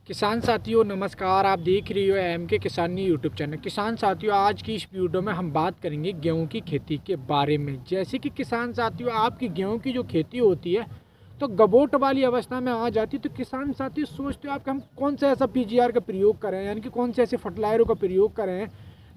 किसान साथियों नमस्कार। आप देख रहे हो एम के किसानी यूट्यूब चैनल। किसान साथियों, आज की इस वीडियो में हम बात करेंगे गेहूं की खेती के बारे में। जैसे कि किसान साथियों, आपकी गेहूं की जो खेती होती है तो गबोट वाली अवस्था में आ जाती है, तो किसान साथियों सोचते हो आप कि हम कौन सा ऐसा पीजीआर का प्रयोग करें, यानी कि कौन से ऐसे फर्टिलाइजरों का प्रयोग करें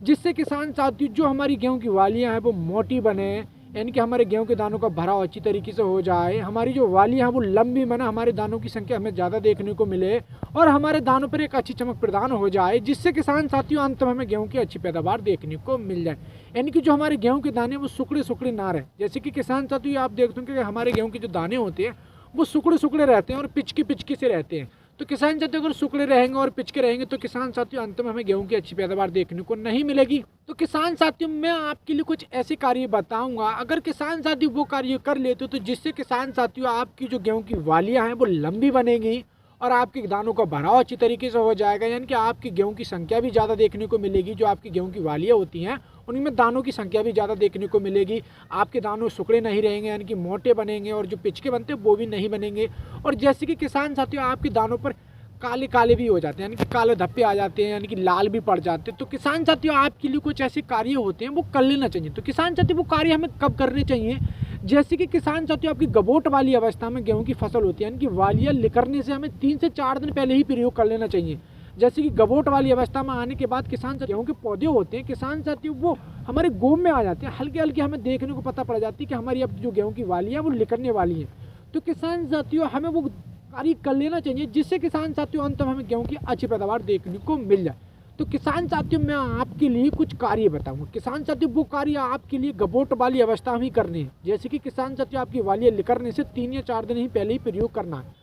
जिससे किसान साथियों जो हमारी गेहूं की वालियां हैं वो मोटी बने, यानी कि हमारे गेहूं के दानों का भराव अच्छी तरीके से हो जाए, हमारी जो वालियां हैं वो लंबी बने, हमारे दानों की संख्या हमें ज़्यादा देखने को मिले और हमारे दानों पर एक अच्छी चमक प्रदान हो जाए, जिससे किसान साथियों अंत में हमें गेहूं की अच्छी पैदावार देखने को मिल जाए। यानी कि जो हमारे गेहूं के दाने वो सुकड़े सुकड़े ना रहे। जैसे कि किसान साथियों आप देखते हो कि हमारे गेहूं के जो दाने होते हैं वो सुकड़े सुकड़े रहते हैं और पिचकी पिचकी से रहते हैं। तो किसान साथियों अगर सुकड़े रहेंगे और पिचके रहेंगे तो किसान साथियों अंत में हमें गेहूं की अच्छी पैदावार देखने को नहीं मिलेगी। तो किसान साथियों मैं आपके लिए कुछ ऐसे कार्य बताऊंगा, अगर किसान साथी वो कार्य कर लेते हो तो जिससे किसान साथियों आपकी जो गेहूं की वालियां हैं वो लंबी बनेगी और आपके दानों का भराव अच्छी तरीके से हो जाएगा, यानी कि आपकी गेहूं की संख्या भी ज़्यादा देखने को मिलेगी। जो आपकी गेहूं की वालियां होती हैं उनमें दानों की संख्या भी ज़्यादा देखने को मिलेगी। आपके दानों सुकड़े नहीं रहेंगे, यानी कि मोटे बनेंगे, और जो पिचके बनते हैं वो भी नहीं बनेंगे। और जैसे कि किसान साथियों आपके दानों पर काले काले भी हो जाते हैं, यानी कि काले धब्बे आ जाते हैं, यानी कि लाल भी पड़ जाते हैं। तो किसान साथियों आपके लिए कुछ ऐसे कार्य होते हैं वो कर लेना चाहिए। तो किसान साथियों वो कार्य हमें कब करने चाहिए? जैसे कि किसान साथियों आपकी गबोट वाली अवस्था में गेहूं की फसल होती है, यानी कि वालियां निकलने से हमें 3 से 4 दिन पहले ही प्रयोग कर लेना चाहिए। जैसे कि गबोट वाली अवस्था में आने के बाद किसान साथियों गेहूं के पौधे होते हैं, किसान साथियों वो हमारे गोम में आ जाते हैं, हल्के हल्के हमें देखने को पता पड़ जाती है कि हमारी अब जो गेहूं की वालियां वो निकलने वाली हैं। तो किसान साथियों हमें वो कार्य कर लेना चाहिए जिससे किसान साथियों अंत में हमें गेहूं की अच्छी पैदावार देखने को मिल जाए। तो किसान साथियों मैं आपके लिए कुछ कार्य बताऊंगा। किसान साथियों वो कार्य आपके लिए गबोट वाली अवस्था में ही करने हैं। जैसे कि किसान साथियों आपकी वालियां निकलने से 3 या 4 दिन ही पहले ही प्रयोग करना है।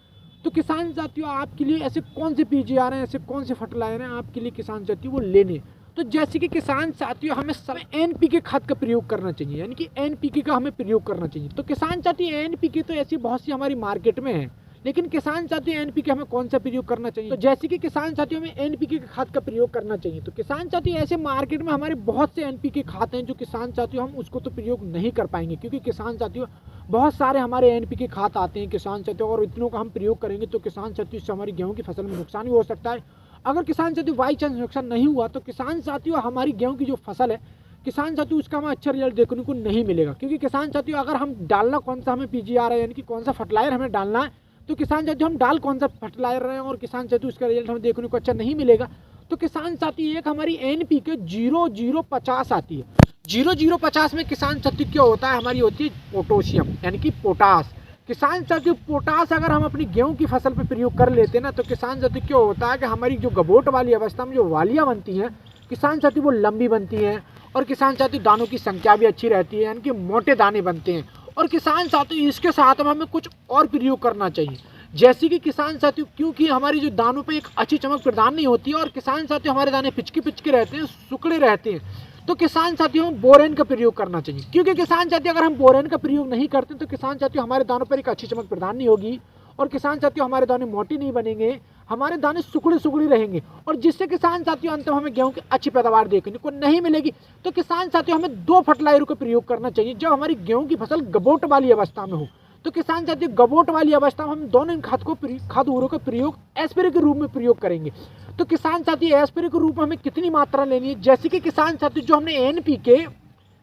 तो किसान साथियों आपके लिए ऐसे कौन से पीजीआर हैं, ऐसे कौन से फर्टिलाइजर हैं आपके लिए किसान साथियों वो लेने। तो जैसे कि किसान साथियों हमें समय एनपीके खाद का प्रयोग करना चाहिए, यानी कि एनपीके का हमें प्रयोग करना चाहिए। तो किसान साथियों एनपीके तो ऐसी बहुत सी हमारी मार्केट में है, लेकिन किसान साथियों एनपीके हमें कौन सा प्रयोग करना चाहिए? तो जैसे कि किसान साथियों में एनपीके खाद का प्रयोग करना चाहिए। तो किसान साथियों ऐसे मार्केट में हमारे बहुत से एनपीके खाद हैं जो किसान साथियों हम उसको तो प्रयोग नहीं कर पाएंगे, क्योंकि किसान साथियों बहुत सारे हमारे एनपीके खाद आते हैं किसान साथियों, और इतनों का हम प्रयोग करेंगे तो किसान साथियों इससे हमारी गेहूं की फसल में नुकसान भी हो सकता है। अगर किसान साथियों बाई चांस नुकसान नहीं हुआ तो किसान साथियों हमारी गेहूं की जो फसल है किसान साथियों उसका हमें अच्छा रिजल्ट देखने को नहीं मिलेगा। क्योंकि किसान साथियों अगर हम डालना कौन सा हमें पीजीआर है, यानी कि कौन सा फर्टिलाइजर हमें डालना है, तो किसान साथियों हम डाल कौन सा फर्टिलाइजर रहे हैं और किसान साथियों उसका रिजल्ट हमें देखने को अच्छा नहीं मिलेगा। तो किसान साथी एक हमारी एनपीके 0050 आती है। 0050 में किसान साथियों क्या होता है, हमारी होती है पोटोशियम, यानी कि पोटास। किसान साथियों पोटास अगर हम अपनी गेहूं की फसल पे प्रयोग कर लेते हैं ना, तो किसान साथियों क्या होता है कि हमारी जो गबोट वाली अवस्था में जो वालियां बनती हैं किसान साथियों वो लंबी बनती हैं, और किसान साथियों दानों की संख्या भी अच्छी रहती है, यानी कि मोटे दाने बनते हैं। और किसान साथियों इसके साथ में हमें कुछ और प्रयोग करना चाहिए। जैसे कि किसान साथियों क्योंकि हमारी जो दानों पे एक अच्छी चमक प्रदान नहीं होती है और किसान साथियों हमारे दाने पिचके पिचके रहते हैं, सुकड़े रहते हैं, तो किसान साथियों हम बोरेन का प्रयोग करना चाहिए। क्योंकि किसान साथियों अगर हम बोरेन का प्रयोग नहीं करते तो किसान साथियों हमारे दानों पर एक अच्छी चमक प्रदान नहीं होगी, और किसान साथियों हमारे दाने मोटे नहीं बनेंगे, हमारे दाने सुकड़े सुकड़े रहेंगे, और जिससे किसान साथियों अंत में हमें गेहूं की अच्छी पैदावार देखने को नहीं मिलेगी। तो किसान साथियों हमें 2 फर्टिलाइजर का प्रयोग करना चाहिए जब हमारी गेहूं की फसल गबोट वाली अवस्था में हो। तो किसान साथियों गबोट वाली अवस्था में हम दोनों खाद उर्वरकों का प्रयोग एस्प्रे के रूप में प्रयोग करेंगे। तो किसान साथियों एस्प्रे के रूप में हमें कितनी मात्रा लेनी है? जैसे कि किसान साथियों जो हमने एनपीके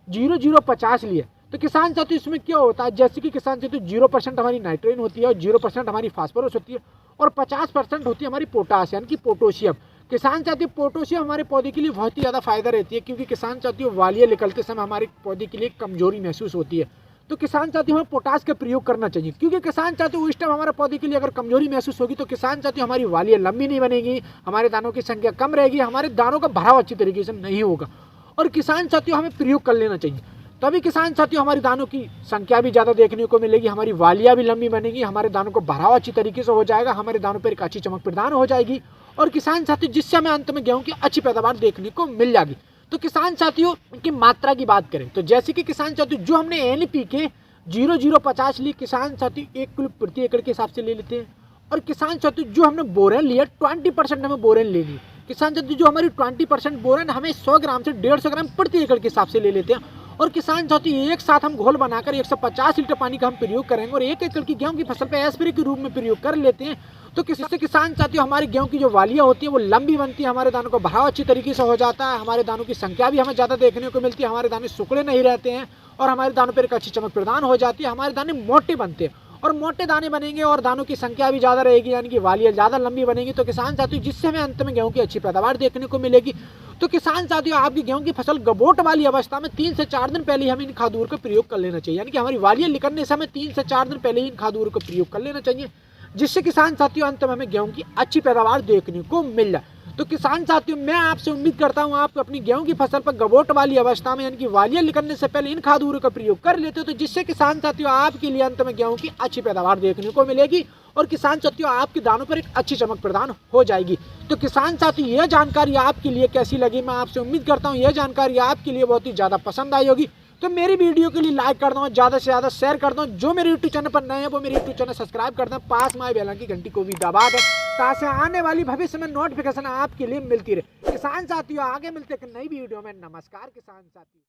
0050 लिया, तो किसान साथियों इसमें क्या होता है, जैसे कि किसान साथियों 0% हमारी नाइट्रोजन होती है और 0% हमारी फास्फोरस होती है और 50% होती है हमारी पोटास, यानी कि पोटोशियम। किसान साथियों पोटोशियम हमारे पौधे के लिए बहुत ही ज़्यादा फायदा रहती है, क्योंकि किसान साथियों वालियां निकलते समय हमारे पौधे के लिए कमजोरी महसूस होती है। तो किसान साथियों हमें पोटास का प्रयोग करना चाहिए, क्योंकि किसान साथियों उस टाइम हमारे पौधे के लिए अगर कमजोरी महसूस होगी तो किसान साथियों हमारी वालियां लंबी नहीं बनेगी, हमारे दानों की संख्या कम रहेगी, हमारे दानों का भराव अच्छी तरीके से नहीं होगा। और किसान साथियों हमें प्रयोग कर लेना चाहिए, तभी किसान साथियों हमारी दानों की संख्या भी ज़्यादा देखने को मिलेगी, हमारी वालियां भी लंबी बनेगी, हमारे दानों को भराव अच्छी तरीके से हो जाएगा, हमारे दानों पर एक अच्छी चमक प्रदान हो जाएगी, और किसान साथियों जिससे हमें अंत में गेहूं की अच्छी पैदावार देखने को मिल जाएगी। तो किसान साथियों की मात्रा की बात करें तो जैसे कि किसान साथियों जो हमने एनपीके 0050 ली, किसान साथियों 1 किलो प्रति एकड़ के हिसाब से ले लेते हैं। और किसान साथियों जो हमने बोरेन लिया 20% हमें बोरेन लेनी। किसान साथियों जो हमारी 20% बोरेन हमें 100 ग्राम से 150 ग्राम प्रति एकड़ के हिसाब से ले लेते हैं। और किसान साथियों एक साथ हम घोल बनाकर 150 लीटर पानी का हम प्रयोग करेंगे और 1 एकड़ की गेहूं की फसल पे एस्प्रे के रूप में प्रयोग कर लेते हैं। तो किससे किसान साथियों हमारे गेहूं की जो वालियां होती है वो लंबी बनती है, हमारे दानों का भराव अच्छी तरीके से हो जाता है, हमारे दानों की संख्या भी हमें ज़्यादा देखने को मिलती है, हमारे दाने सुकड़े नहीं रहते हैं और हमारे दानों पर एक अच्छी चमक प्रदान हो जाती है, हमारे दाने मोटे बनते हैं। और मोटे दाने बनेंगे और दानों की संख्या भी ज़्यादा रहेगी, यानी कि वालियाँ ज़्यादा लंबी बनेंगी। तो किसान साथियों जिससे हमें अंत में गेहूं की अच्छी पैदावार देखने को मिलेगी। तो किसान साथियों आपकी गेहूं की फसल गबोट वाली अवस्था में 3 से 4 दिन पहले हमें इन खादूर का प्रयोग कर लेना चाहिए, यानी कि हमारी वालियाँ निकलने से हमें 3 से 4 दिन पहले ही इन खादूर का प्रयोग कर लेना चाहिए, जिससे किसान साथियों अंत में हमें गेहूं की अच्छी पैदावार देखने को मिल जाए। तो किसान साथियों मैं आपसे उम्मीद करता हूं आप अपनी गेहूं की फसल पर गबोट वाली अवस्था में यानी कि वालियां निकलने से पहले इन खादूरों का प्रयोग कर लेते हो, तो जिससे किसान साथियों आपके लिए अंत में गेहूं की अच्छी पैदावार देखने को मिलेगी और किसान साथियों आपके दानों पर एक अच्छी चमक प्रदान हो जाएगी। तो किसान साथियों यह जानकारी आपके लिए कैसी लगी, मैं आपसे उम्मीद करता हूँ यह जानकारी आपके लिए बहुत ही ज़्यादा पसंद आई होगी। तो मेरी वीडियो के लिए लाइक कर दो, ज़्यादा से ज़्यादा शेयर कर दो। जो मेरे यूट्यूब चैनल पर नए हैं वो मेरे यूट्यूब चैनल सब्सक्राइब कर दें, पास में बेल की घंटी को भी दबा दें ताकि आने वाली भविष्य में नोटिफिकेशन आपके लिए मिलती रहे। किसान साथियों आगे मिलते हैं एक नई वीडियो में। नमस्कार किसान साथियों।